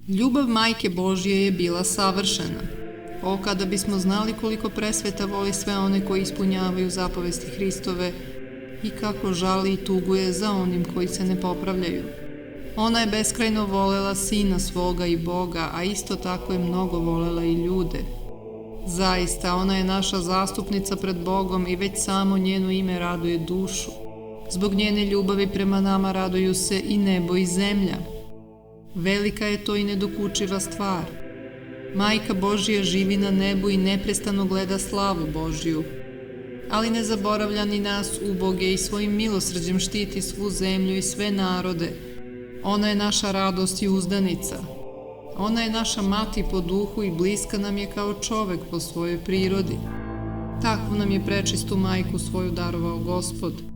Ljubav Majke Božje je bila savršena. O, kada bismo znali koliko presveta voli sve one koji ispunjavaju zapovesti Hristove i kako žali i tuguje za onim koji se ne popravljaju. Ona je beskrajno volela Sina svoga i Boga, a isto tako je mnogo volela i ljude. Zaista, ona je naša zastupnica pred Bogom i već samo njeno ime raduje dušu. Zbog njene ljubavi prema nama raduju se i nebo i zemlja. Velika je to i nedokučiva stvar. Majka Božja živi na nebu i neprestano gleda slavu Božju, ali ne zaboravlja ni nas uboge i svojim milosrđem štiti svu zemlju i sve narode. Ona je naša radost i uzdanica. Ona je naša mati po duhu i bliska nam je kao čovek po svojoj prirodi. Takvu nam je prečistu majku svoju darovao Gospod.